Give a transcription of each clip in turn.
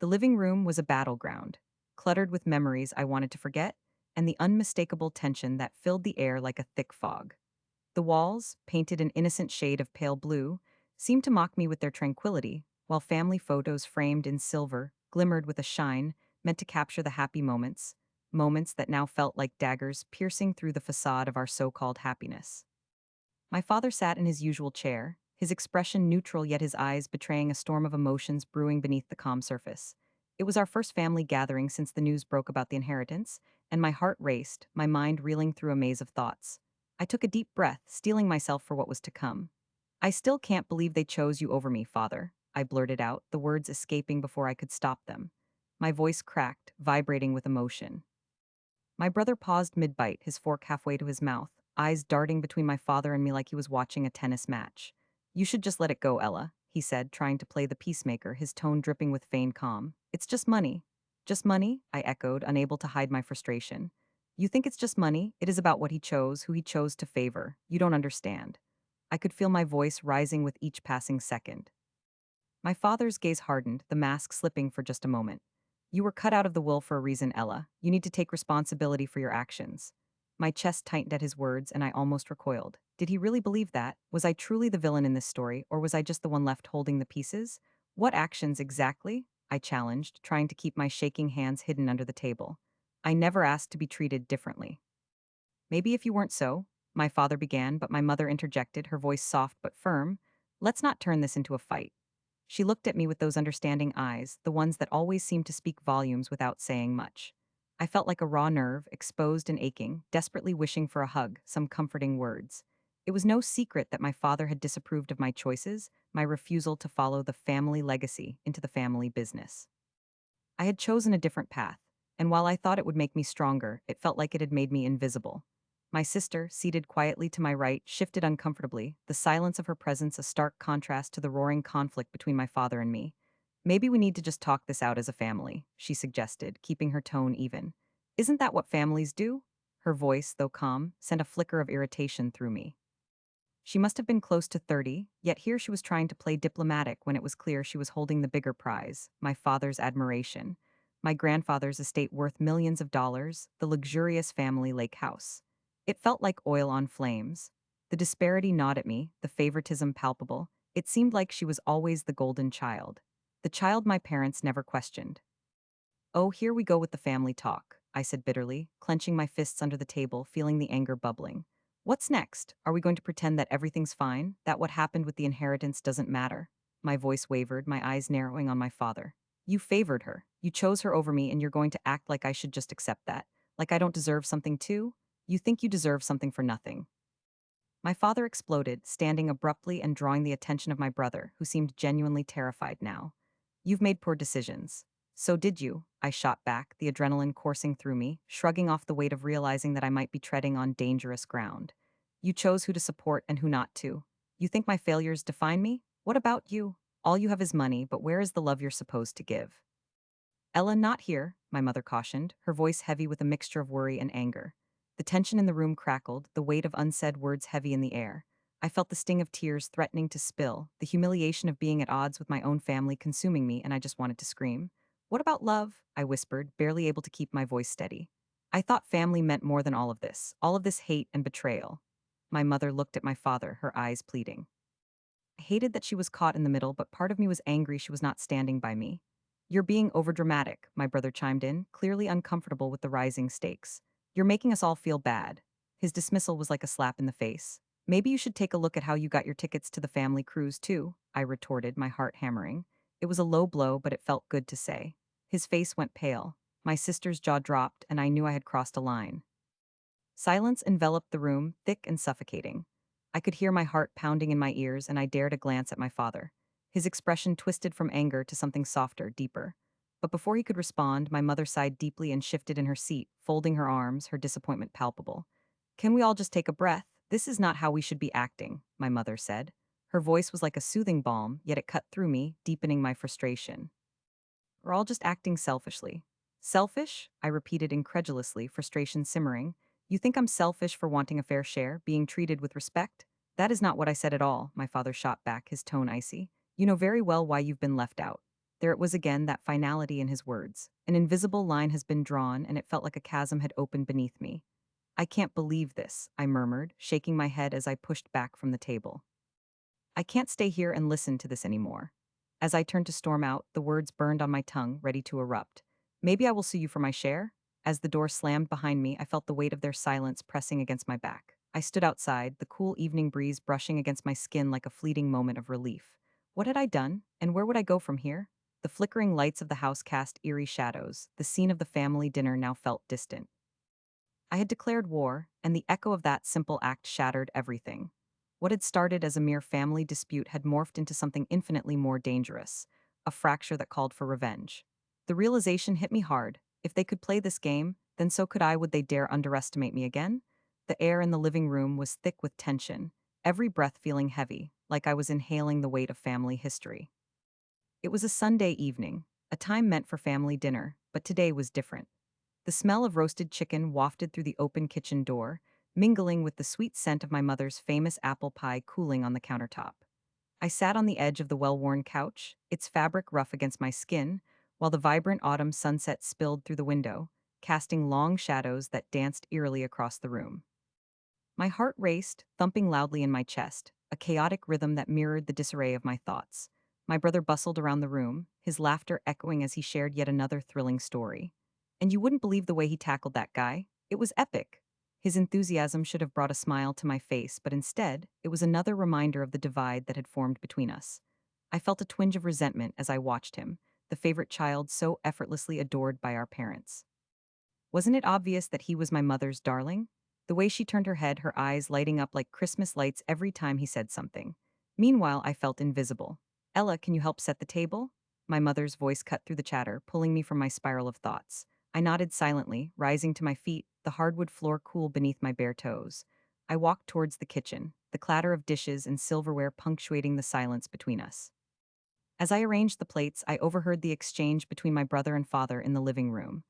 living room was a battleground, cluttered with memories I wanted to forget and the unmistakable tension that filled the air like a thick fog. The walls, painted an innocent shade of pale blue, seemed to mock me with their tranquility, while family photos framed in silver glimmered with a shine meant to capture the happy moments, moments that now felt like daggers piercing through the facade of our so-called happiness. My father sat in his usual chair, his expression neutral yet his eyes betraying a storm of emotions brewing beneath the calm surface. It was our first family gathering since the news broke about the inheritance, and my heart raced, my mind reeling through a maze of thoughts. I took a deep breath, steeling myself for what was to come. I still can't believe they chose you over me, father, I blurted out, the words escaping before I could stop them. My voice cracked, vibrating with emotion. My brother paused mid-bite, his fork halfway to his mouth, eyes darting between my father and me like he was watching a tennis match. You should just let it go, Ella, he said, trying to play the peacemaker, his tone dripping with feigned calm. It's just money. Just money? I echoed, unable to hide my frustration. You think it's just money? It is about what he chose, who he chose to favor. You don't understand. I could feel my voice rising with each passing second. My father's gaze hardened, the mask slipping for just a moment. You were cut out of the will for a reason, Ella. You need to take responsibility for your actions. My chest tightened at his words, and I almost recoiled. Did he really believe that? Was I truly the villain in this story, or was I just the one left holding the pieces? What actions exactly? I challenged, trying to keep my shaking hands hidden under the table. I never asked to be treated differently. Maybe if you weren't so, my father began, but my mother interjected, her voice soft but firm. Let's not turn this into a fight. She looked at me with those understanding eyes, the ones that always seemed to speak volumes without saying much. I felt like a raw nerve, exposed and aching, desperately wishing for a hug, some comforting words. It was no secret that my father had disapproved of my choices, my refusal to follow the family legacy into the family business. I had chosen a different path, and while I thought it would make me stronger, it felt like it had made me invisible. My sister, seated quietly to my right, shifted uncomfortably, the silence of her presence a stark contrast to the roaring conflict between my father and me. Maybe we need to just talk this out as a family, she suggested, keeping her tone even. Isn't that what families do? Her voice, though calm, sent a flicker of irritation through me. She must have been close to 30, yet here she was trying to play diplomatic when it was clear she was holding the bigger prize, my father's admiration. My grandfather's estate worth millions of dollars, the luxurious family lake house. It felt like oil on flames. The disparity gnawed at me, the favoritism palpable. It seemed like she was always the golden child. The child my parents never questioned. Oh, here we go with the family talk, I said bitterly, clenching my fists under the table, feeling the anger bubbling. What's next? Are we going to pretend that everything's fine, that what happened with the inheritance doesn't matter? My voice wavered, my eyes narrowing on my father. You favored her. You chose her over me, and you're going to act like I should just accept that. Like I don't deserve something too? You think you deserve something for nothing. My father exploded, standing abruptly and drawing the attention of my brother, who seemed genuinely terrified now. You've made poor decisions. So did you, I shot back, the adrenaline coursing through me, shrugging off the weight of realizing that I might be treading on dangerous ground. You chose who to support and who not to. You think my failures define me? What about you? All you have is money, but where is the love you're supposed to give? Ella, not here, my mother cautioned, her voice heavy with a mixture of worry and anger. The tension in the room crackled, the weight of unsaid words heavy in the air. I felt the sting of tears threatening to spill, the humiliation of being at odds with my own family consuming me, and I just wanted to scream. What about love? I whispered, barely able to keep my voice steady. I thought family meant more than all of this hate and betrayal. My mother looked at my father, her eyes pleading. I hated that she was caught in the middle, but part of me was angry she was not standing by me. You're being overdramatic, my brother chimed in, clearly uncomfortable with the rising stakes. You're making us all feel bad. His dismissal was like a slap in the face. Maybe you should take a look at how you got your tickets to the family cruise, too, I retorted, my heart hammering. It was a low blow, but it felt good to say. His face went pale. My sister's jaw dropped, and I knew I had crossed a line. Silence enveloped the room, thick and suffocating. I could hear my heart pounding in my ears, and I dared a glance at my father. His expression twisted from anger to something softer, deeper. But before he could respond, my mother sighed deeply and shifted in her seat, folding her arms, her disappointment palpable. Can we all just take a breath? This is not how we should be acting, my mother said. Her voice was like a soothing balm, yet it cut through me, deepening my frustration. We're all just acting selfishly. Selfish? I repeated incredulously, frustration simmering. You think I'm selfish for wanting a fair share, being treated with respect? That is not what I said at all, my father shot back, his tone icy. You know very well why you've been left out. There it was again, that finality in his words. An invisible line has been drawn, and it felt like a chasm had opened beneath me. I can't believe this, I murmured, shaking my head as I pushed back from the table. I can't stay here and listen to this anymore. As I turned to storm out, the words burned on my tongue, ready to erupt. Maybe I will sue you for my share? As the door slammed behind me, I felt the weight of their silence pressing against my back. I stood outside, the cool evening breeze brushing against my skin like a fleeting moment of relief. What had I done, and where would I go from here? The flickering lights of the house cast eerie shadows. The scene of the family dinner now felt distant. I had declared war, and the echo of that simple act shattered everything. What had started as a mere family dispute had morphed into something infinitely more dangerous, a fracture that called for revenge. The realization hit me hard. If they could play this game, then so could I. Would they dare underestimate me again? The air in the living room was thick with tension, every breath feeling heavy, like I was inhaling the weight of family history. It was a Sunday evening, a time meant for family dinner, but today was different. The smell of roasted chicken wafted through the open kitchen door, mingling with the sweet scent of my mother's famous apple pie cooling on the countertop. I sat on the edge of the well-worn couch, its fabric rough against my skin, while the vibrant autumn sunset spilled through the window, casting long shadows that danced eerily across the room. My heart raced, thumping loudly in my chest, a chaotic rhythm that mirrored the disarray of my thoughts. My brother bustled around the room, his laughter echoing as he shared yet another thrilling story. And you wouldn't believe the way he tackled that guy. It was epic. His enthusiasm should have brought a smile to my face, but instead, it was another reminder of the divide that had formed between us. I felt a twinge of resentment as I watched him, the favorite child so effortlessly adored by our parents. Wasn't it obvious that he was my mother's darling? The way she turned her head, her eyes lighting up like Christmas lights every time he said something. Meanwhile, I felt invisible. Ella, can you help set the table? My mother's voice cut through the chatter, pulling me from my spiral of thoughts. I nodded silently, rising to my feet, the hardwood floor cool beneath my bare toes. I walked towards the kitchen, the clatter of dishes and silverware punctuating the silence between us. As I arranged the plates, I overheard the exchange between my brother and father in the living room.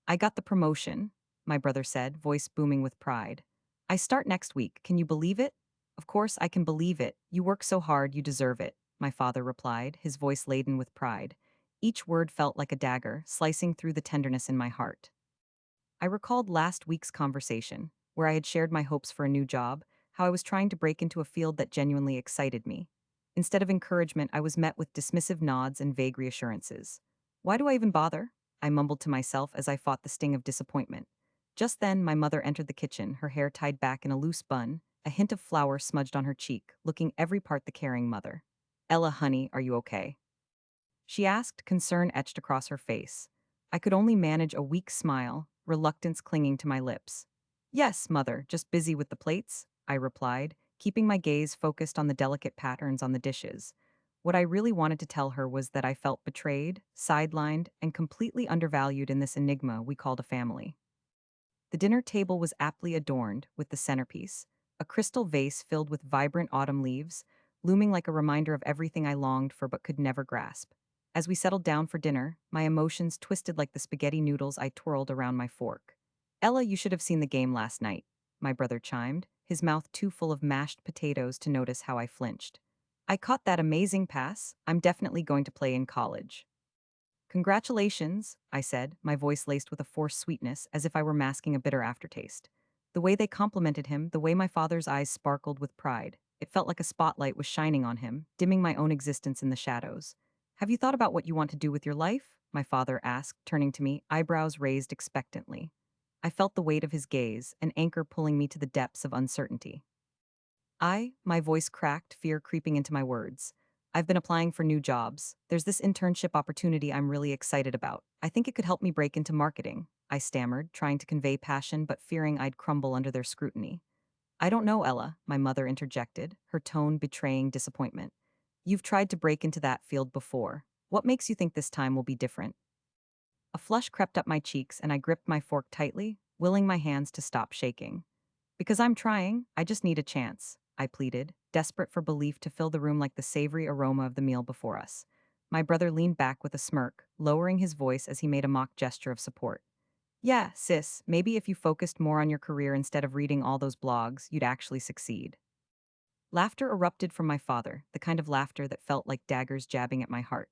I got the promotion, my brother said, voice booming with pride. I start next week. Can you believe it? Of course I can believe it. You work so hard, you deserve it, my father replied, his voice laden with pride. Each word felt like a dagger, slicing through the tenderness in my heart. I recalled last week's conversation, where I had shared my hopes for a new job, how I was trying to break into a field that genuinely excited me. Instead of encouragement, I was met with dismissive nods and vague reassurances. Why do I even bother? I mumbled to myself as I fought the sting of disappointment. Just then, my mother entered the kitchen, her hair tied back in a loose bun, a hint of flour smudged on her cheek, looking every part the caring mother. Ella, honey, are you okay? She asked, concern etched across her face. I could only manage a weak smile, reluctance clinging to my lips. Yes, mother, just busy with the plates, I replied, keeping my gaze focused on the delicate patterns on the dishes. What I really wanted to tell her was that I felt betrayed, sidelined, and completely undervalued in this enigma we called a family. The dinner table was aptly adorned with the centerpiece, a crystal vase filled with vibrant autumn leaves, looming like a reminder of everything I longed for but could never grasp. As we settled down for dinner, my emotions twisted like the spaghetti noodles I twirled around my fork. Ella, you should have seen the game last night, my brother chimed, his mouth too full of mashed potatoes to notice how I flinched. I caught that amazing pass. I'm definitely going to play in college. Congratulations, I said, my voice laced with a forced sweetness as if I were masking a bitter aftertaste. The way they complimented him, the way my father's eyes sparkled with pride, it felt like a spotlight was shining on him, dimming my own existence in the shadows. Have you thought about what you want to do with your life? My father asked, turning to me, eyebrows raised expectantly. I felt the weight of his gaze, an anchor pulling me to the depths of uncertainty. My voice cracked, fear creeping into my words. I've been applying for new jobs. There's this internship opportunity I'm really excited about. I think it could help me break into marketing, I stammered, trying to convey passion but fearing I'd crumble under their scrutiny. I don't know, Ella, my mother interjected, her tone betraying disappointment. You've tried to break into that field before. What makes you think this time will be different? A flush crept up my cheeks and I gripped my fork tightly, willing my hands to stop shaking. Because I'm trying, I just need a chance, I pleaded, desperate for belief to fill the room like the savory aroma of the meal before us. My brother leaned back with a smirk, lowering his voice as he made a mock gesture of support. Yeah, sis, maybe if you focused more on your career instead of reading all those blogs, you'd actually succeed. Laughter erupted from my father, the kind of laughter that felt like daggers jabbing at my heart.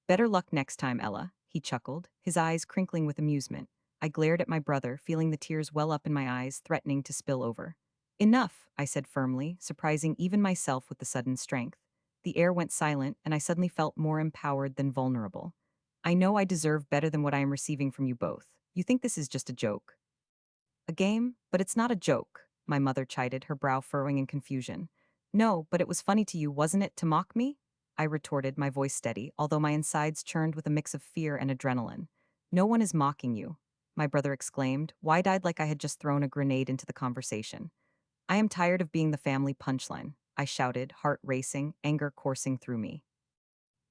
Better luck next time, Ella, he chuckled, his eyes crinkling with amusement. I glared at my brother, feeling the tears well up in my eyes, threatening to spill over. Enough, I said firmly, surprising even myself with the sudden strength. The air went silent, and I suddenly felt more empowered than vulnerable. I know I deserve better than what I am receiving from you both. You think this is just a joke? A game? But it's not a joke, my mother chided, her brow furrowing in confusion. No, but it was funny to you, wasn't it, to mock me? I retorted, my voice steady, although my insides churned with a mix of fear and adrenaline. No one is mocking you, my brother exclaimed, wide-eyed like I had just thrown a grenade into the conversation. I am tired of being the family punchline, I shouted, heart racing, anger coursing through me.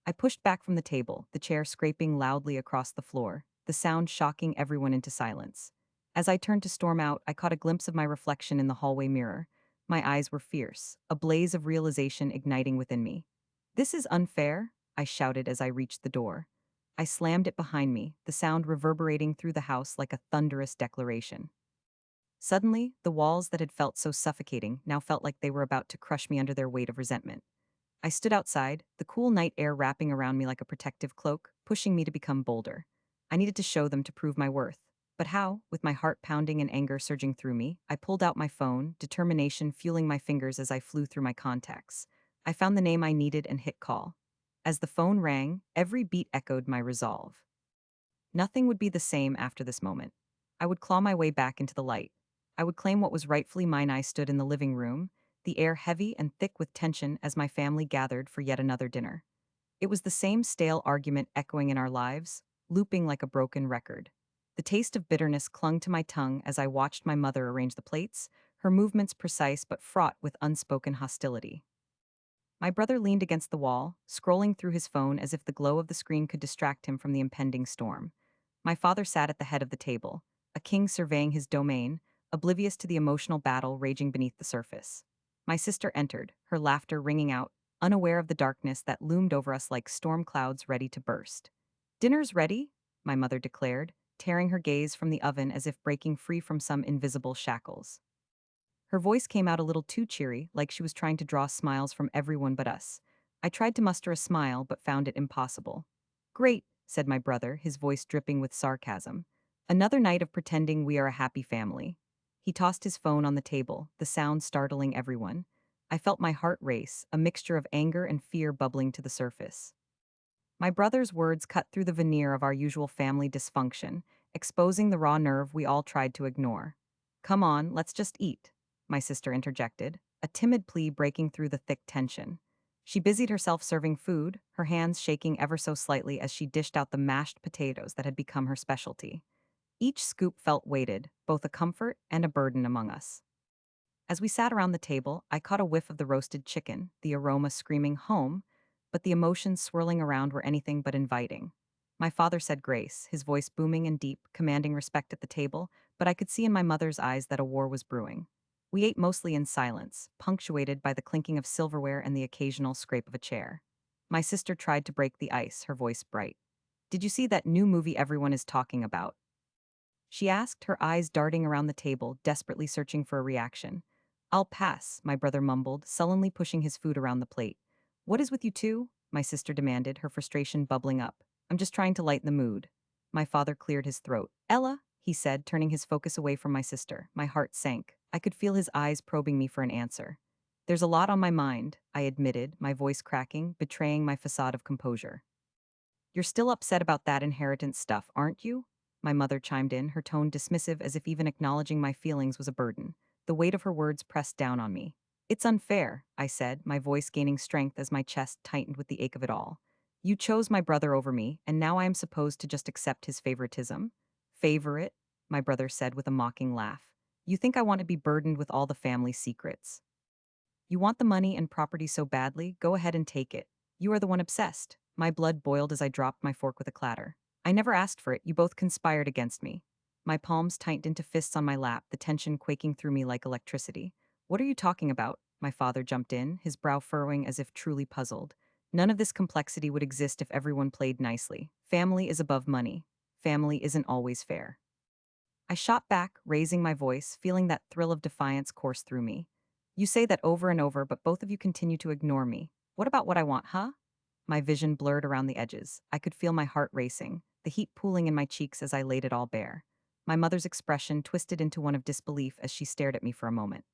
I pushed back from the table, the chair scraping loudly across the floor, the sound shocking everyone into silence. As I turned to storm out, I caught a glimpse of my reflection in the hallway mirror. My eyes were fierce, a blaze of realization igniting within me. This is unfair, I shouted as I reached the door. I slammed it behind me, the sound reverberating through the house like a thunderous declaration. Suddenly, the walls that had felt so suffocating now felt like they were about to crush me under their weight of resentment. I stood outside, the cool night air wrapping around me like a protective cloak, pushing me to become bolder. I needed to show them to prove my worth. But how? With my heart pounding and anger surging through me, I pulled out my phone, determination fueling my fingers as I flew through my contacts. I found the name I needed and hit call. As the phone rang, every beat echoed my resolve. Nothing would be the same after this moment. I would claw my way back into the light. I would claim what was rightfully mine. I stood in the living room, the air heavy and thick with tension as my family gathered for yet another dinner. It was the same stale argument echoing in our lives, looping like a broken record. The taste of bitterness clung to my tongue as I watched my mother arrange the plates, her movements precise but fraught with unspoken hostility. My brother leaned against the wall, scrolling through his phone as if the glow of the screen could distract him from the impending storm. My father sat at the head of the table, a king surveying his domain, oblivious to the emotional battle raging beneath the surface. My sister entered, her laughter ringing out, unaware of the darkness that loomed over us like storm clouds ready to burst. Dinner's ready, my mother declared, tearing her gaze from the oven as if breaking free from some invisible shackles. Her voice came out a little too cheery, like she was trying to draw smiles from everyone but us. I tried to muster a smile, but found it impossible. Great, said my brother, his voice dripping with sarcasm. Another night of pretending we are a happy family. He tossed his phone on the table, the sound startling everyone. I felt my heart race, a mixture of anger and fear bubbling to the surface. My brother's words cut through the veneer of our usual family dysfunction, exposing the raw nerve we all tried to ignore. Come on, let's just eat, my sister interjected, a timid plea breaking through the thick tension. She busied herself serving food, her hands shaking ever so slightly as she dished out the mashed potatoes that had become her specialty. Each scoop felt weighted, both a comfort and a burden among us. As we sat around the table, I caught a whiff of the roasted chicken, the aroma screaming home, but the emotions swirling around were anything but inviting. My father said grace, his voice booming and deep, commanding respect at the table, but I could see in my mother's eyes that a war was brewing. We ate mostly in silence, punctuated by the clinking of silverware and the occasional scrape of a chair. My sister tried to break the ice, her voice bright. Did you see that new movie everyone is talking about? She asked, her eyes darting around the table, desperately searching for a reaction. I'll pass, my brother mumbled, sullenly pushing his food around the plate. What is with you two? My sister demanded, her frustration bubbling up. I'm just trying to lighten the mood. My father cleared his throat. Ella, he said, turning his focus away from my sister. My heart sank. I could feel his eyes probing me for an answer. There's a lot on my mind, I admitted, my voice cracking, betraying my facade of composure. You're still upset about that inheritance stuff, aren't you? My mother chimed in, her tone dismissive as if even acknowledging my feelings was a burden. The weight of her words pressed down on me. It's unfair, I said, my voice gaining strength as my chest tightened with the ache of it all. You chose my brother over me, and now I am supposed to just accept his favoritism? Favorite? My brother said with a mocking laugh. You think I want to be burdened with all the family secrets? You want the money and property so badly, go ahead and take it. You are the one obsessed. My blood boiled as I dropped my fork with a clatter. I never asked for it, you both conspired against me. My palms tightened into fists on my lap, the tension quaking through me like electricity. What are you talking about? My father jumped in, his brow furrowing as if truly puzzled. None of this complexity would exist if everyone played nicely. Family is above money. Family isn't always fair. I shot back, raising my voice, feeling that thrill of defiance course through me. You say that over and over, but both of you continue to ignore me. What about what I want, huh? my vision blurred around the edges. I could feel my heart racing, the heat pooling in my cheeks as I laid it all bare. My mother's expression twisted into one of disbelief as she stared at me for a moment.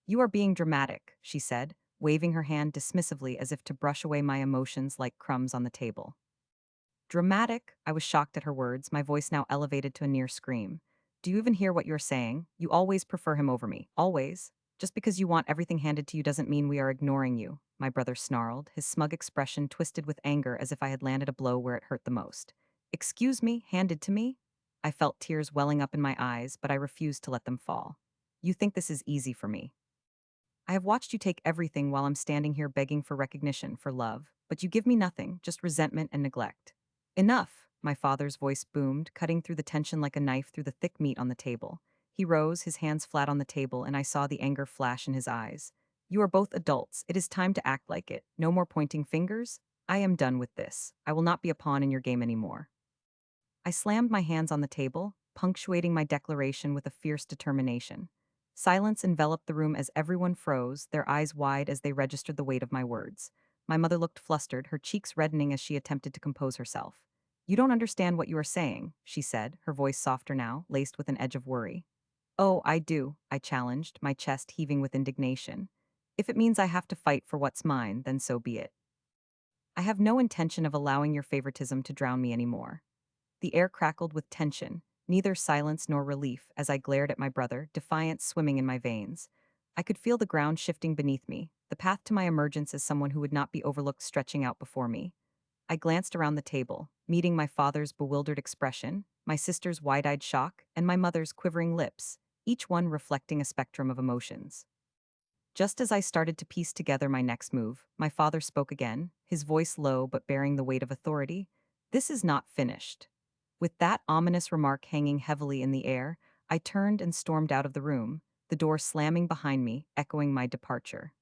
"You are being dramatic," she said, waving her hand dismissively as if to brush away my emotions like crumbs on the table. Dramatic? I was shocked at her words, my voice now elevated to a near scream. "Do you even hear what you're saying? You always prefer him over me. Always. Just because you want everything handed to you doesn't mean we are ignoring you," my brother snarled, his smug expression twisted with anger as if I had landed a blow where it hurt the most. "Excuse me, handed to me?" I felt tears welling up in my eyes, but I refused to let them fall. "You think this is easy for me. I have watched you take everything while I'm standing here begging for recognition, for love, but you give me nothing, just resentment and neglect." "Enough," my father's voice boomed, cutting through the tension like a knife through the thick meat on the table. He rose, his hands flat on the table, and I saw the anger flash in his eyes. "You are both adults. It is time to act like it. No more pointing fingers. I am done with this. I will not be a pawn in your game anymore." I slammed my hands on the table, punctuating my declaration with a fierce determination. Silence enveloped the room as everyone froze, their eyes wide as they registered the weight of my words. My mother looked flustered, her cheeks reddening as she attempted to compose herself. "You don't understand what you are saying," she said, her voice softer now, laced with an edge of worry. "Oh, I do," I challenged, my chest heaving with indignation. "If it means I have to fight for what's mine, then so be it. I have no intention of allowing your favoritism to drown me anymore." The air crackled with tension, neither silence nor relief, as I glared at my brother, defiance swimming in my veins. I could feel the ground shifting beneath me, the path to my emergence as someone who would not be overlooked stretching out before me. I glanced around the table, meeting my father's bewildered expression, my sister's wide-eyed shock, and my mother's quivering lips, each one reflecting a spectrum of emotions. Just as I started to piece together my next move, my father spoke again, his voice low but bearing the weight of authority. "This is not finished." With that ominous remark hanging heavily in the air, I turned and stormed out of the room, the door slamming behind me, echoing my departure.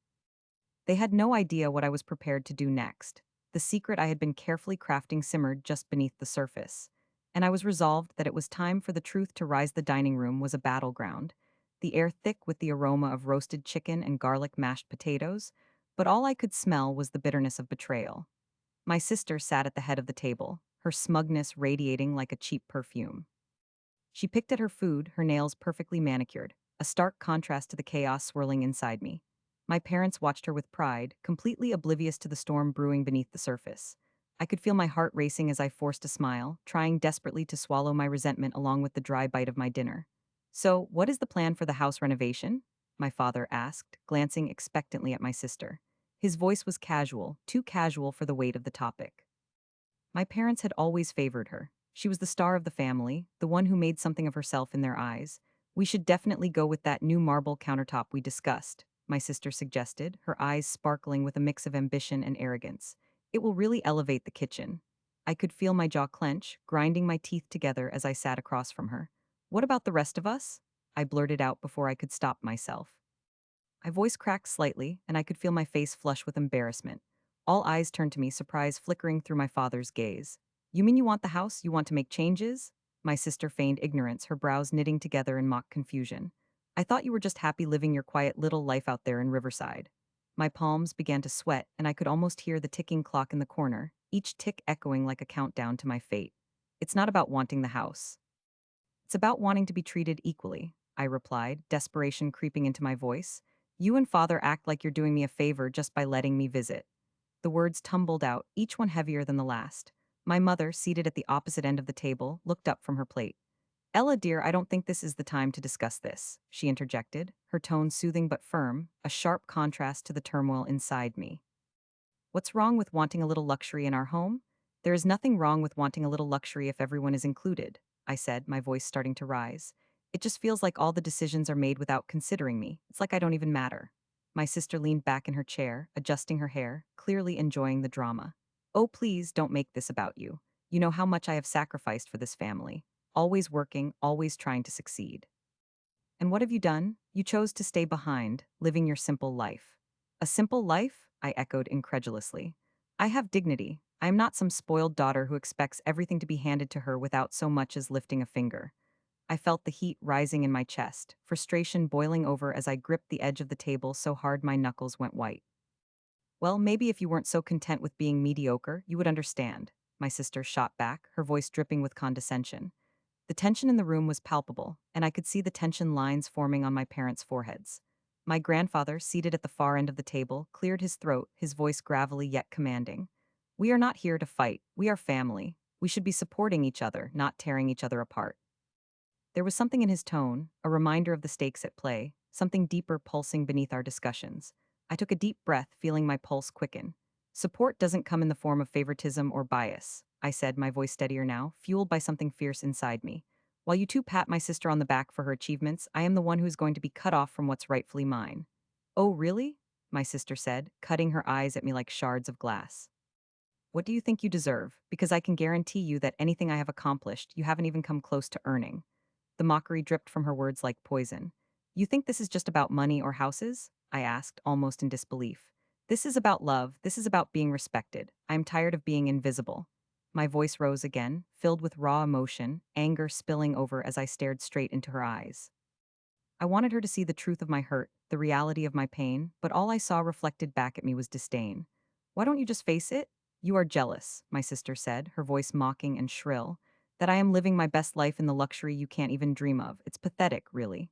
They had no idea what I was prepared to do next. The secret I had been carefully crafting simmered just beneath the surface, and I was resolved that it was time for the truth to rise. The dining room was a battleground, the air thick with the aroma of roasted chicken and garlic mashed potatoes, but all I could smell was the bitterness of betrayal. My sister sat at the head of the table, her smugness radiating like a cheap perfume. She picked at her food, her nails perfectly manicured, a stark contrast to the chaos swirling inside me. My parents watched her with pride, completely oblivious to the storm brewing beneath the surface. I could feel my heart racing as I forced a smile, trying desperately to swallow my resentment along with the dry bite of my dinner. "So, what is the plan for the house renovation?" my father asked, glancing expectantly at my sister. His voice was casual, too casual for the weight of the topic. My parents had always favored her. She was the star of the family, the one who made something of herself in their eyes. "We should definitely go with that new marble countertop we discussed," my sister suggested, her eyes sparkling with a mix of ambition and arrogance. "It will really elevate the kitchen." I could feel my jaw clench, grinding my teeth together as I sat across from her. "What about the rest of us?" I blurted out before I could stop myself. My voice cracked slightly, and I could feel my face flush with embarrassment. All eyes turned to me, surprise flickering through my father's gaze. "You mean you want the house? You want to make changes?" My sister feigned ignorance, her brows knitting together in mock confusion. "I thought you were just happy living your quiet little life out there in Riverside." My palms began to sweat, and I could almost hear the ticking clock in the corner, each tick echoing like a countdown to my fate. "It's not about wanting the house. It's about wanting to be treated equally," I replied, desperation creeping into my voice. "You and father act like you're doing me a favor just by letting me visit." The words tumbled out, each one heavier than the last. My mother, seated at the opposite end of the table, looked up from her plate. "Ella, dear, I don't think this is the time to discuss this," she interjected, her tone soothing but firm, a sharp contrast to the turmoil inside me. "What's wrong with wanting a little luxury in our home? There is nothing wrong with wanting a little luxury if everyone is included," I said, my voice starting to rise. "It just feels like all the decisions are made without considering me. It's like I don't even matter." My sister leaned back in her chair, adjusting her hair, clearly enjoying the drama. "Oh, please don't make this about you. You know how much I have sacrificed for this family. Always working, always trying to succeed. And what have you done? You chose to stay behind, living your simple life." "A simple life?" I echoed incredulously. "I have dignity. I am not some spoiled daughter who expects everything to be handed to her without so much as lifting a finger." I felt the heat rising in my chest, frustration boiling over as I gripped the edge of the table so hard my knuckles went white. Well, maybe if you weren't so content with being mediocre, you would understand. My sister shot back, her voice dripping with condescension. The tension in the room was palpable, and I could see the tension lines forming on my parents' foreheads. My grandfather, seated at the far end of the table, cleared his throat, his voice gravelly yet commanding. We are not here to fight. We are family. We should be supporting each other, not tearing each other apart. There was something in his tone, a reminder of the stakes at play, something deeper pulsing beneath our discussions. I took a deep breath, feeling my pulse quicken. Support doesn't come in the form of favoritism or bias, I said, my voice steadier now, fueled by something fierce inside me. While you two pat my sister on the back for her achievements, I am the one who is going to be cut off from what's rightfully mine. Oh, really? My sister said, cutting her eyes at me like shards of glass. What do you think you deserve? Because I can guarantee you that anything I have accomplished, you haven't even come close to earning. The mockery dripped from her words like poison. You think this is just about money or houses? I asked, almost in disbelief. This is about love. This is about being respected. I am tired of being invisible. My voice rose again, filled with raw emotion, anger spilling over as I stared straight into her eyes. I wanted her to see the truth of my hurt, the reality of my pain, but all I saw reflected back at me was disdain. Why don't you just face it? You are jealous, my sister said, her voice mocking and shrill. That I am living my best life in the luxury you can't even dream of. It's pathetic, really.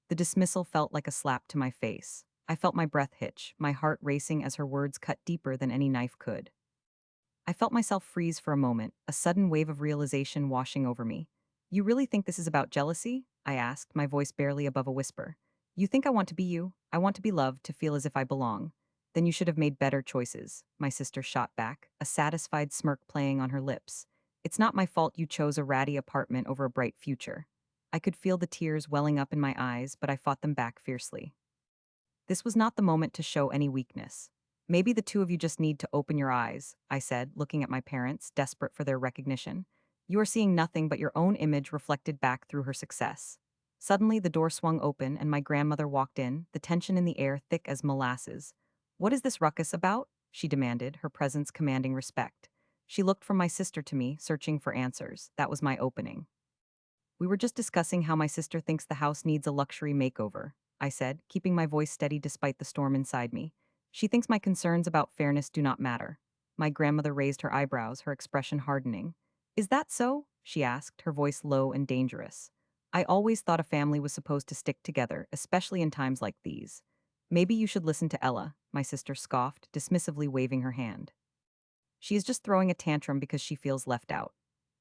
The dismissal felt like a slap to my face. I felt my breath hitch, my heart racing as her words cut deeper than any knife could. I felt myself freeze for a moment, a sudden wave of realization washing over me. You really think this is about jealousy? I asked, my voice barely above a whisper. You think I want to be you? I want to be loved, to feel as if I belong. Then you should have made better choices, my sister shot back, a satisfied smirk playing on her lips. It's not my fault you chose a ratty apartment over a bright future. I could feel the tears welling up in my eyes, but I fought them back fiercely. This was not the moment to show any weakness. Maybe the two of you just need to open your eyes, I said, looking at my parents, desperate for their recognition. You are seeing nothing but your own image reflected back through her success. Suddenly, the door swung open and my grandmother walked in, the tension in the air thick as molasses. What is this ruckus about? She demanded, her presence commanding respect. She looked from my sister to me, searching for answers. That was my opening. We were just discussing how my sister thinks the house needs a luxury makeover, I said, keeping my voice steady despite the storm inside me. She thinks my concerns about fairness do not matter. My grandmother raised her eyebrows, her expression hardening. Is that so? She asked, her voice low and dangerous. I always thought a family was supposed to stick together, especially in times like these. Maybe you should listen to Ella, my sister scoffed, dismissively waving her hand. She is just throwing a tantrum because she feels left out.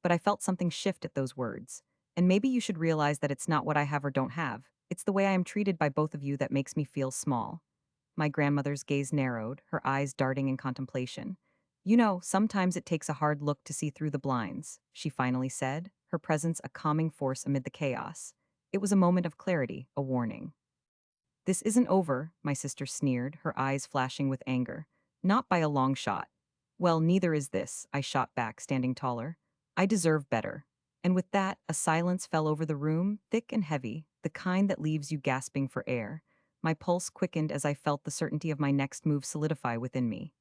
But I felt something shift at those words. And maybe you should realize that it's not what I have or don't have. It's the way I am treated by both of you that makes me feel small. My grandmother's gaze narrowed, her eyes darting in contemplation. You know, sometimes it takes a hard look to see through the blinds, she finally said, her presence a calming force amid the chaos. It was a moment of clarity, a warning. This isn't over, my sister sneered, her eyes flashing with anger. Not by a long shot. Well, neither is this, I shot back, standing taller. I deserve better. And with that, a silence fell over the room, thick and heavy, the kind that leaves you gasping for air. My pulse quickened as I felt the certainty of my next move solidify within me.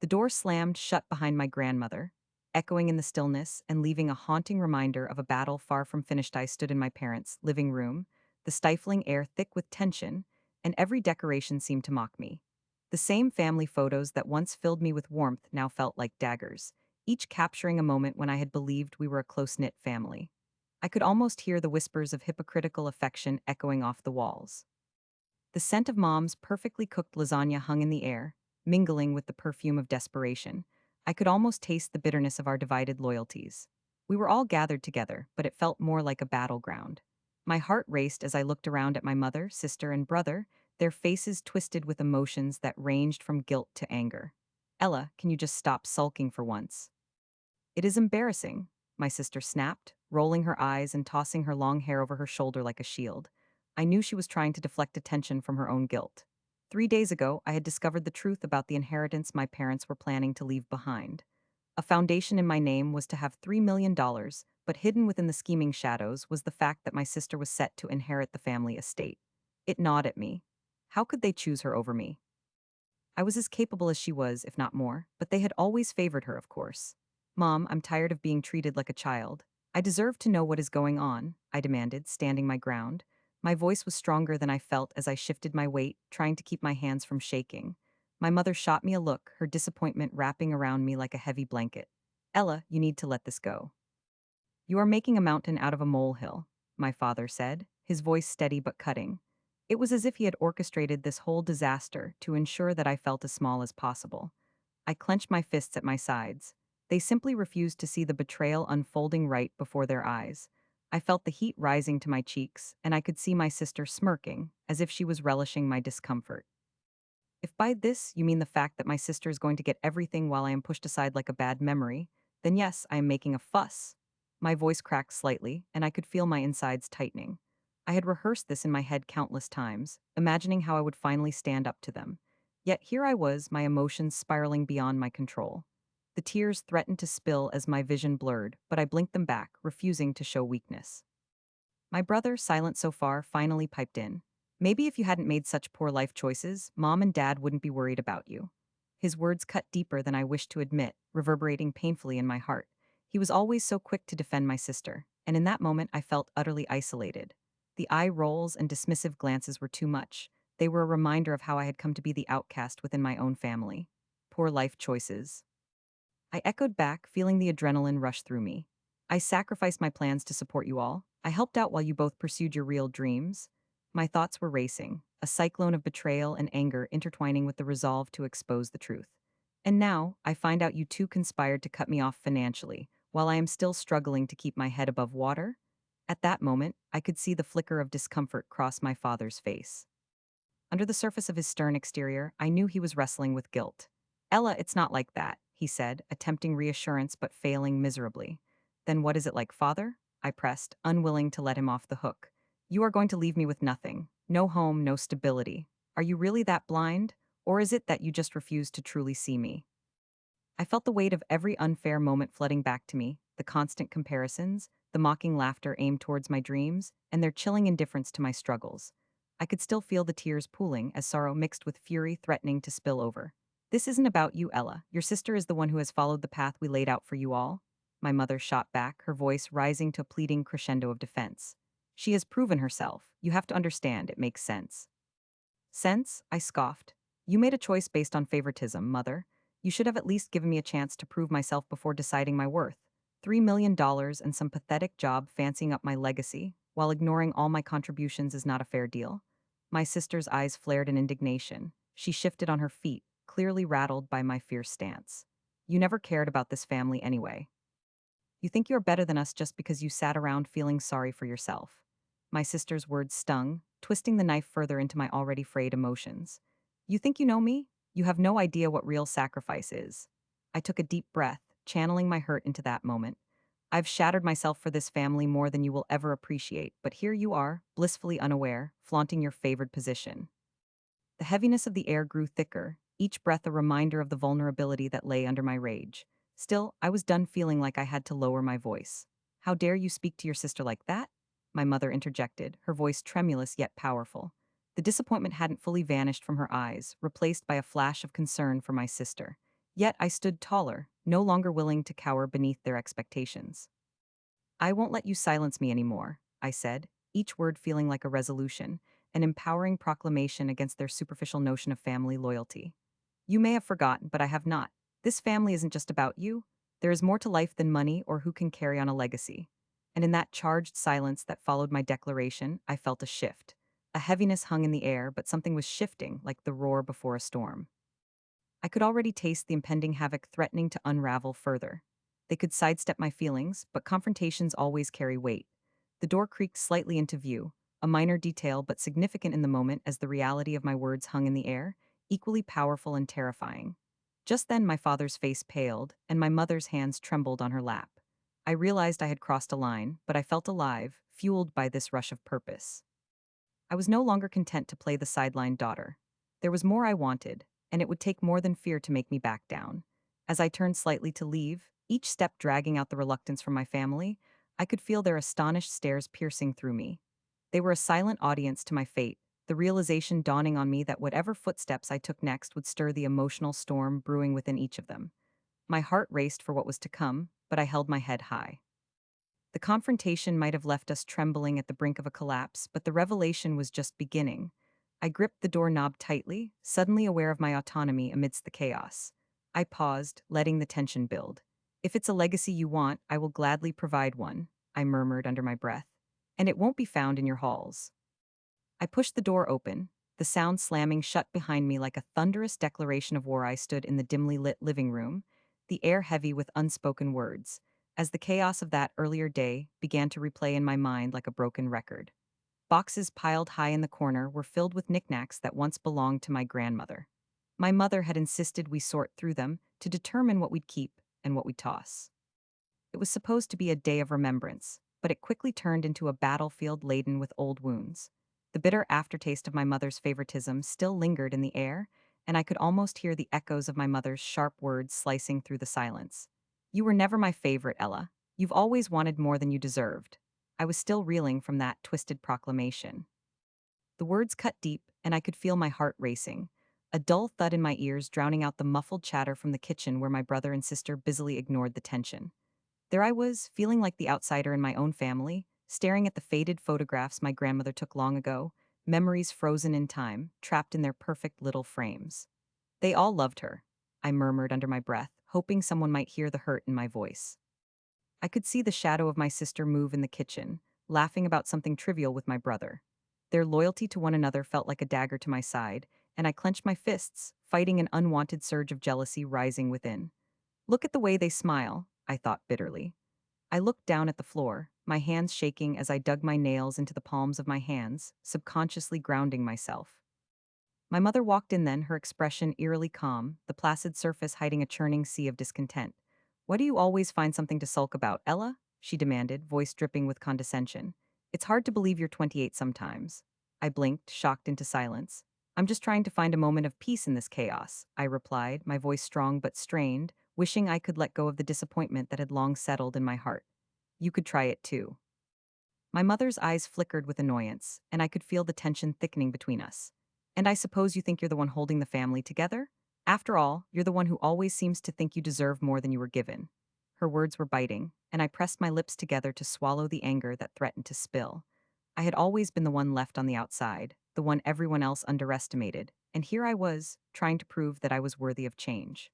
The door slammed shut behind my grandmother, echoing in the stillness and leaving a haunting reminder of a battle far from finished. I stood in my parents' living room, the stifling air thick with tension, and every decoration seemed to mock me. The same family photos that once filled me with warmth now felt like daggers, each capturing a moment when I had believed we were a close-knit family. I could almost hear the whispers of hypocritical affection echoing off the walls. The scent of Mom's perfectly cooked lasagna hung in the air, mingling with the perfume of desperation. I could almost taste the bitterness of our divided loyalties. We were all gathered together, but it felt more like a battleground. My heart raced as I looked around at my mother, sister, and brother, their faces twisted with emotions that ranged from guilt to anger. Ella, can you just stop sulking for once? It is embarrassing, my sister snapped, rolling her eyes and tossing her long hair over her shoulder like a shield. I knew she was trying to deflect attention from her own guilt. 3 days ago, I had discovered the truth about the inheritance my parents were planning to leave behind. A foundation in my name was to have $3 million, but hidden within the scheming shadows was the fact that my sister was set to inherit the family estate. It gnawed at me. How could they choose her over me? I was as capable as she was, if not more, but they had always favored her, of course. Mom, I'm tired of being treated like a child. I deserve to know what is going on, I demanded, standing my ground. My voice was stronger than I felt as I shifted my weight, trying to keep my hands from shaking. My mother shot me a look, her disappointment wrapping around me like a heavy blanket. Ella, you need to let this go. You are making a mountain out of a molehill, my father said, his voice steady but cutting. It was as if he had orchestrated this whole disaster to ensure that I felt as small as possible. I clenched my fists at my sides. They simply refused to see the betrayal unfolding right before their eyes. I felt the heat rising to my cheeks, and I could see my sister smirking, as if she was relishing my discomfort. If by this you mean the fact that my sister is going to get everything while I am pushed aside like a bad memory, then yes, I am making a fuss. My voice cracked slightly, and I could feel my insides tightening. I had rehearsed this in my head countless times, imagining how I would finally stand up to them. Yet here I was, my emotions spiraling beyond my control. The tears threatened to spill as my vision blurred, but I blinked them back, refusing to show weakness. My brother, silent so far, finally piped in. Maybe if you hadn't made such poor life choices, Mom and Dad wouldn't be worried about you. His words cut deeper than I wished to admit, reverberating painfully in my heart. He was always so quick to defend my sister, and in that moment I felt utterly isolated. The eye rolls and dismissive glances were too much. They were a reminder of how I had come to be the outcast within my own family. Poor life choices. I echoed back, feeling the adrenaline rush through me. I sacrificed my plans to support you all. I helped out while you both pursued your real dreams. My thoughts were racing, a cyclone of betrayal and anger intertwining with the resolve to expose the truth. And now, I find out you two conspired to cut me off financially, while I am still struggling to keep my head above water? At that moment, I could see the flicker of discomfort cross my father's face. Under the surface of his stern exterior, I knew he was wrestling with guilt. Ella, it's not like that, he said, attempting reassurance but failing miserably. Then what is it like, father? I pressed, unwilling to let him off the hook. You are going to leave me with nothing. No home, no stability. Are you really that blind? Or is it that you just refuse to truly see me? I felt the weight of every unfair moment flooding back to me, the constant comparisons, the mocking laughter aimed towards my dreams, and their chilling indifference to my struggles. I could still feel the tears pooling as sorrow mixed with fury threatening to spill over. This isn't about you, Ella. Your sister is the one who has followed the path we laid out for you all. My mother shot back, her voice rising to a pleading crescendo of defense. She has proven herself. You have to understand, it makes sense. Sense? I scoffed. You made a choice based on favoritism, mother. You should have at least given me a chance to prove myself before deciding my worth. $3 million and some pathetic job fancying up my legacy, while ignoring all my contributions is not a fair deal. My sister's eyes flared in indignation. She shifted on her feet, clearly rattled by my fierce stance. You never cared about this family anyway. You think you're better than us just because you sat around feeling sorry for yourself. My sister's words stung, twisting the knife further into my already frayed emotions. You think you know me? You have no idea what real sacrifice is. I took a deep breath, channeling my hurt into that moment. I've shattered myself for this family more than you will ever appreciate, but here you are, blissfully unaware, flaunting your favored position. The heaviness of the air grew thicker, each breath a reminder of the vulnerability that lay under my rage. Still, I was done feeling like I had to lower my voice. How dare you speak to your sister like that? My mother interjected, her voice tremulous yet powerful. The disappointment hadn't fully vanished from her eyes, replaced by a flash of concern for my sister. Yet I stood taller, no longer willing to cower beneath their expectations. I won't let you silence me anymore, I said, each word feeling like a resolution, an empowering proclamation against their superficial notion of family loyalty. You may have forgotten, but I have not. This family isn't just about you. There is more to life than money or who can carry on a legacy. And in that charged silence that followed my declaration, I felt a shift. A heaviness hung in the air, but something was shifting, like the roar before a storm. I could already taste the impending havoc threatening to unravel further. They could sidestep my feelings, but confrontations always carry weight. The door creaked slightly into view, a minor detail but significant in the moment as the reality of my words hung in the air, equally powerful and terrifying. Just then my father's face paled, and my mother's hands trembled on her lap. I realized I had crossed a line, but I felt alive, fueled by this rush of purpose. I was no longer content to play the sidelined daughter. There was more I wanted, and it would take more than fear to make me back down. As I turned slightly to leave, each step dragging out the reluctance from my family, I could feel their astonished stares piercing through me. They were a silent audience to my fate, the realization dawning on me that whatever footsteps I took next would stir the emotional storm brewing within each of them. My heart raced for what was to come, but I held my head high. The confrontation might have left us trembling at the brink of a collapse, but the revelation was just beginning. I gripped the doorknob tightly, suddenly aware of my autonomy amidst the chaos. I paused, letting the tension build. If it's a legacy you want, I will gladly provide one, I murmured under my breath. And it won't be found in your halls. I pushed the door open, the sound slamming shut behind me like a thunderous declaration of war. I stood in the dimly lit living room, the air heavy with unspoken words, as the chaos of that earlier day began to replay in my mind like a broken record. Boxes piled high in the corner were filled with knickknacks that once belonged to my grandmother. My mother had insisted we sort through them to determine what we'd keep and what we'd toss. It was supposed to be a day of remembrance, but it quickly turned into a battlefield laden with old wounds. The bitter aftertaste of my mother's favoritism still lingered in the air, and I could almost hear the echoes of my mother's sharp words slicing through the silence. You were never my favorite, Ella. You've always wanted more than you deserved. I was still reeling from that twisted proclamation. The words cut deep, and I could feel my heart racing. A dull thud in my ears drowning out the muffled chatter from the kitchen where my brother and sister busily ignored the tension. There I was, feeling like the outsider in my own family, staring at the faded photographs my grandmother took long ago, memories frozen in time, trapped in their perfect little frames. They all loved her, I murmured under my breath, hoping someone might hear the hurt in my voice. I could see the shadow of my sister move in the kitchen, laughing about something trivial with my brother. Their loyalty to one another felt like a dagger to my side, and I clenched my fists, fighting an unwanted surge of jealousy rising within. Look at the way they smile, I thought bitterly. I looked down at the floor, my hands shaking as I dug my nails into the palms of my hands, subconsciously grounding myself. My mother walked in then, her expression eerily calm, the placid surface hiding a churning sea of discontent. Why do you always find something to sulk about, Ella? She demanded, voice dripping with condescension. It's hard to believe you're 28 sometimes. I blinked, shocked into silence. I'm just trying to find a moment of peace in this chaos, I replied, my voice strong but strained, wishing I could let go of the disappointment that had long settled in my heart. You could try it too. My mother's eyes flickered with annoyance, and I could feel the tension thickening between us. And I suppose you think you're the one holding the family together? After all, you're the one who always seems to think you deserve more than you were given. Her words were biting, and I pressed my lips together to swallow the anger that threatened to spill. I had always been the one left on the outside, the one everyone else underestimated, and here I was, trying to prove that I was worthy of change.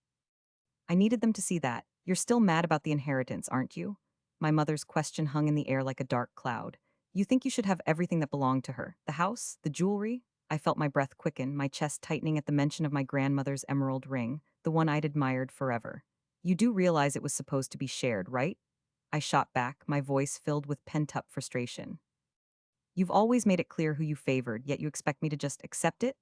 I needed them to see that. You're still mad about the inheritance, aren't you? My mother's question hung in the air like a dark cloud. You think you should have everything that belonged to her? The house? The jewelry? I felt my breath quicken, my chest tightening at the mention of my grandmother's emerald ring, the one I'd admired forever. You do realize it was supposed to be shared, right? I shot back, my voice filled with pent-up frustration. You've always made it clear who you favored, yet you expect me to just accept it?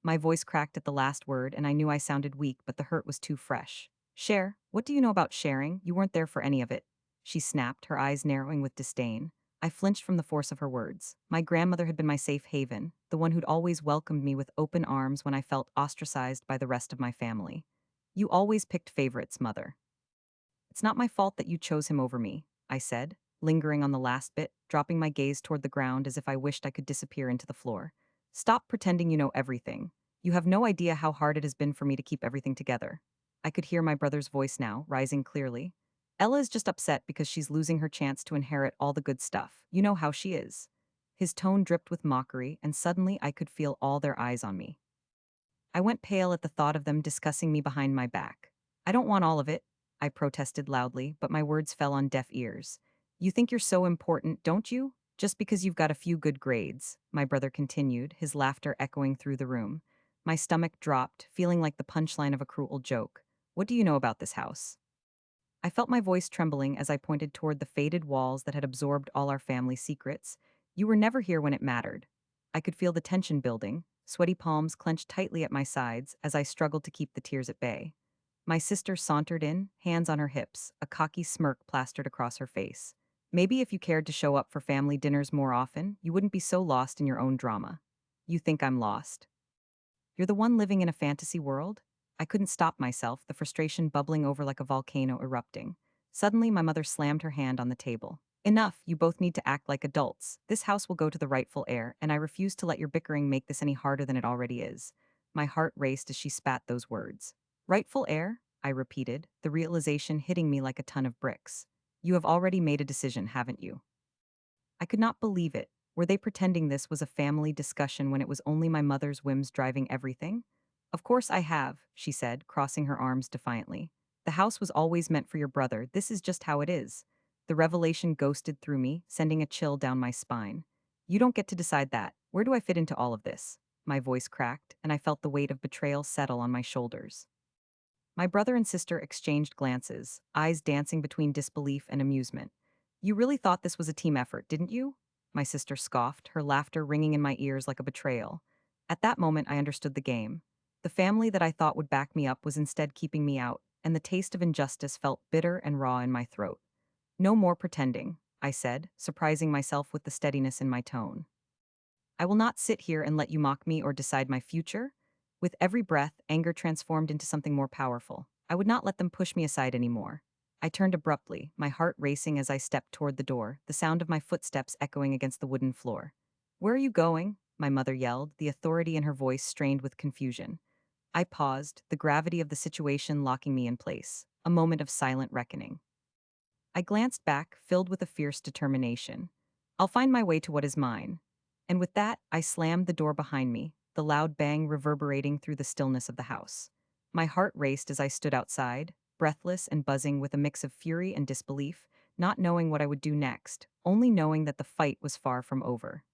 My voice cracked at the last word, and I knew I sounded weak, but the hurt was too fresh. Share? What do you know about sharing? You weren't there for any of it. She snapped, her eyes narrowing with disdain. I flinched from the force of her words. My grandmother had been my safe haven, the one who'd always welcomed me with open arms when I felt ostracized by the rest of my family. You always picked favorites, mother. It's not my fault that you chose him over me, I said, lingering on the last bit, dropping my gaze toward the ground as if I wished I could disappear into the floor. Stop pretending you know everything. You have no idea how hard it has been for me to keep everything together. I could hear my brother's voice now, rising clearly. Ella is just upset because she's losing her chance to inherit all the good stuff. You know how she is. His tone dripped with mockery, and suddenly I could feel all their eyes on me. I went pale at the thought of them discussing me behind my back. I don't want all of it, I protested loudly, but my words fell on deaf ears. You think you're so important, don't you? Just because you've got a few good grades, my brother continued, his laughter echoing through the room. My stomach dropped, feeling like the punchline of a cruel joke. What do you know about this house? I felt my voice trembling as I pointed toward the faded walls that had absorbed all our family secrets. You were never here when it mattered. I could feel the tension building, sweaty palms clenched tightly at my sides as I struggled to keep the tears at bay. My sister sauntered in, hands on her hips, a cocky smirk plastered across her face. Maybe if you cared to show up for family dinners more often, you wouldn't be so lost in your own drama. You think I'm lost. You're the one living in a fantasy world? I couldn't stop myself, the frustration bubbling over like a volcano erupting. Suddenly, my mother slammed her hand on the table. Enough, you both need to act like adults. This house will go to the rightful heir, and I refuse to let your bickering make this any harder than it already is. My heart raced as she spat those words. Rightful heir? I repeated, the realization hitting me like a ton of bricks. You have already made a decision, haven't you? I could not believe it. Were they pretending this was a family discussion when it was only my mother's whims driving everything? Of course I have, she said, crossing her arms defiantly. The house was always meant for your brother. This is just how it is. The revelation ghosted through me, sending a chill down my spine. You don't get to decide that. Where do I fit into all of this? My voice cracked, and I felt the weight of betrayal settle on my shoulders. My brother and sister exchanged glances, eyes dancing between disbelief and amusement. You really thought this was a team effort, didn't you? My sister scoffed, her laughter ringing in my ears like a betrayal. At that moment, I understood the game. The family that I thought would back me up was instead keeping me out, and the taste of injustice felt bitter and raw in my throat. No more pretending, I said, surprising myself with the steadiness in my tone. I will not sit here and let you mock me or decide my future. With every breath, anger transformed into something more powerful. I would not let them push me aside anymore. I turned abruptly, my heart racing as I stepped toward the door, the sound of my footsteps echoing against the wooden floor. Where are you going? My mother yelled, the authority in her voice strained with confusion. I paused, the gravity of the situation locking me in place. A moment of silent reckoning. I glanced back, filled with a fierce determination. I'll find my way to what is mine. And with that, I slammed the door behind me, the loud bang reverberating through the stillness of the house. My heart raced as I stood outside, breathless and buzzing with a mix of fury and disbelief, not knowing what I would do next, only knowing that the fight was far from over.